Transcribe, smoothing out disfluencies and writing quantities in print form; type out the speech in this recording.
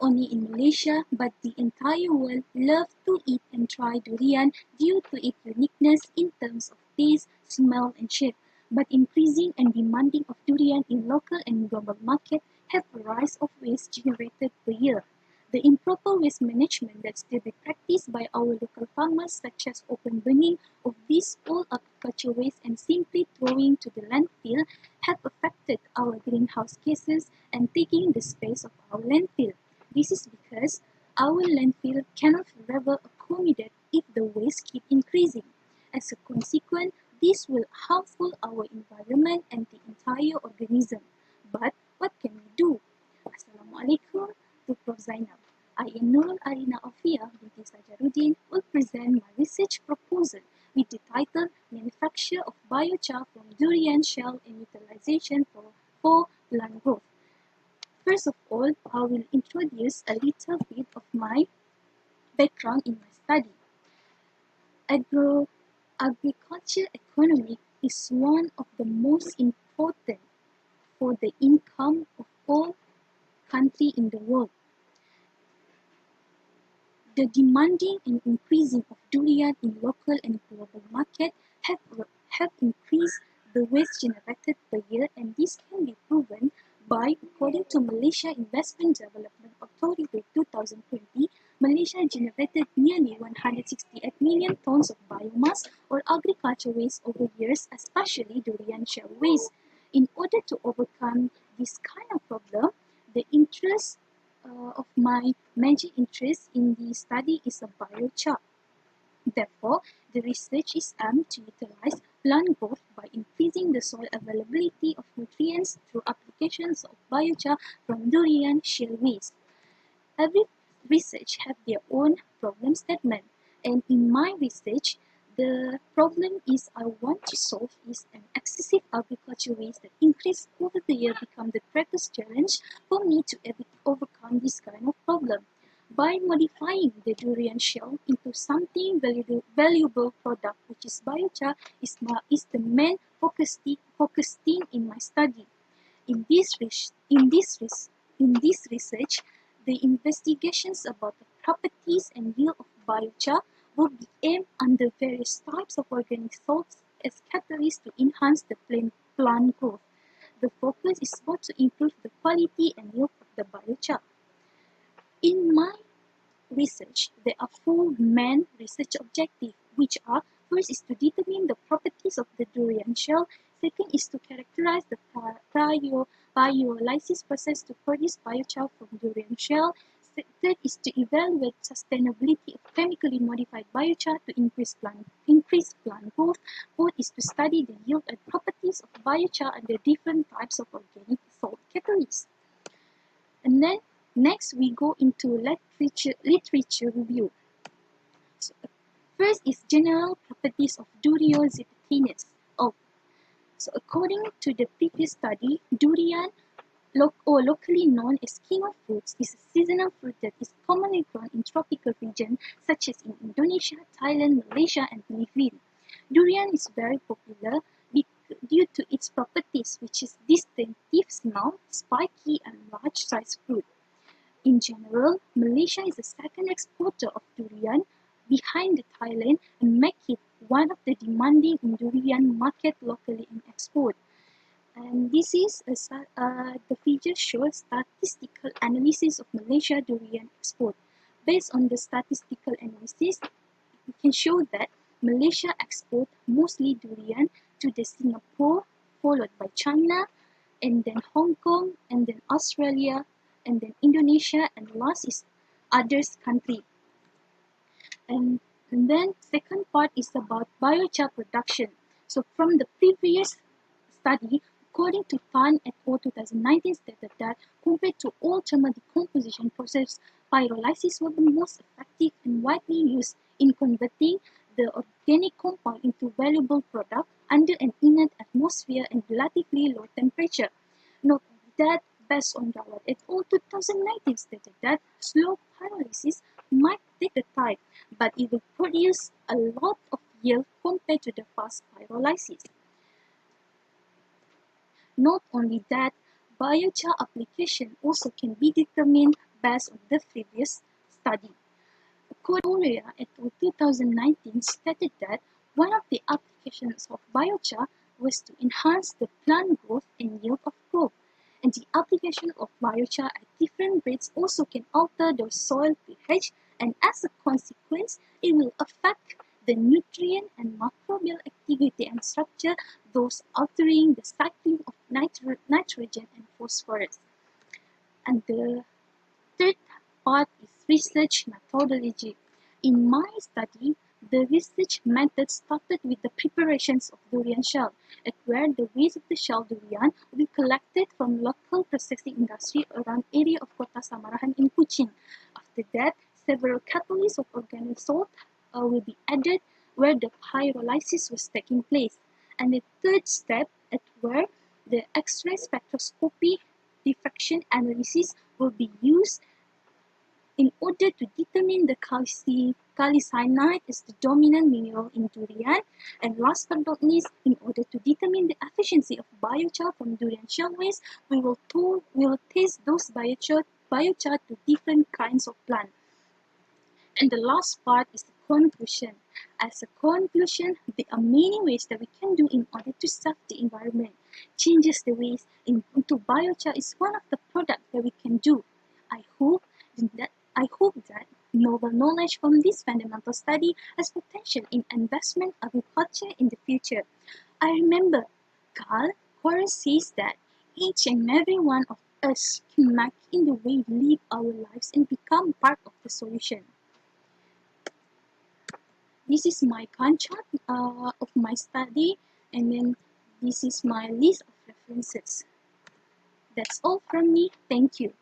only in Malaysia but the entire world love to eat and try durian due to its uniqueness in terms of taste, smell and shape. But increasing and demanding of durian in local and global market have a rise of waste generated per year. The improper waste management that still be practiced by our local farmers, such as open burning of these old agriculture waste and simply throwing to the landfill, have affected our greenhouse gases and taking the space of our landfill. This is because our landfill cannot forever accommodate if the waste keep increasing. As a consequence, this will harmful our environment and the entire organism. But what can we do? Assalamualaikum to Prof. Zainab. I am Nurul Arina Afia binti Sajaruddin will present my research proposal with the title Manufacture of Biochar from Durian Shell and Utilization for Plant Growth. First of all, I will introduce a little bit of my background in my study. Agriculture economics is one of the most important for the income of all countries in the world. The demanding and increasing of durian in local and global market have increased the waste generated per year, and this can be proven by, according to Malaysia Investment Development Authority 2020, Malaysia generated nearly 168 million tons of biomass or agriculture waste over years, especially durian shell waste. In order to overcome this kind of problem, the interest of my major interest in the study is a biochar. Therefore, the research is aimed to utilize plant growth by increasing the soil availability of nutrients through applications of biochar from durian shell waste. Every research have their own problem statement, and in my research, the problem is I want to solve is an excessive agriculture waste that increase over the year become the greatest challenge for me to overcome this kind of problem. By modifying the durian shell into something valuable product, which is biochar, is the main focus theme in my study. In this research, the investigations about the properties and yield of biochar will be aimed under various types of organic salts as catalysts to enhance the plant growth. The focus is both to improve the quality and yield of the biochar. In my research, there are four main research objectives, which are: first is to determine the properties of the durian shell, second is to characterize the biolysis process to produce biochar from durian shell, third is to evaluate sustainability of chemically modified biochar to increase plant growth, fourth is to study the yield and properties of biochar under different types of organic salt catalysts. And then next we go into literature review. So, first is general properties of Duriositaceous. So according to the previous study, durian, locally known as king of fruits, is a seasonal fruit that is commonly grown in tropical regions such as in Indonesia, Thailand, Malaysia, and Philippines. Durian is very popular due to its properties, which is distinctive smell, spiky, and large-sized fruit. In general, Malaysia is the second exporter of durian behind Thailand and make it one of the demanding in durian market locally and export. And this is the figure shows statistical analysis of Malaysia durian export. Based on the statistical analysis, we can show that Malaysia export mostly durian to the Singapore, followed by China, and then Hong Kong, and then Australia, and then Indonesia, and last is others country. And then second part is about biochar production. So from the previous study, according to Tan et al. 2019 stated that compared to all thermal decomposition process, pyrolysis was the most effective and widely used in converting the organic compound into valuable product under an inert atmosphere and relatively low temperature. Note that based on Dawat et al. 2019 stated that slow pyrolysis might take a time, but it will produce a lot of yield compared to the fast pyrolysis. Not only that, biochar application also can be determined based on the previous study. Korea et al. 2019 stated that one of the applications of biochar was to enhance the plant growth and yield of crop, and the application of biochar at different rates also can alter the soil pH, and as a consequence, it will affect the nutrient and microbial activity and structure, thus altering the cycling of nitrogen and phosphorus. And the third part is research methodology. In my study, the research method started with the preparations of durian shell, at where the waste of the shell durian will be collected from local processing industry around area of Kota Samarahan in Kuching. After that, several catalysts of organic salt will be added where the pyrolysis was taking place. And the third step at where the X-ray spectroscopy diffraction analysis will be used in order to determine the calicyanide as the dominant mineral in durian, and last but not least, in order to determine the efficiency of biochar from durian shell waste, we will test those biochar to different kinds of plant. And the last part is the conclusion. As a conclusion, there are many ways that we can do in order to serve the environment. Changes the waste into biochar is one of the products that we can do. I hope that novel knowledge from this fundamental study has potential in investment agriculture in the future. I remember Carl Horace says that each and every one of us can make in the way we live our lives and become part of the solution. This is my contract of my study, and then this is my list of references. That's all from me. Thank you.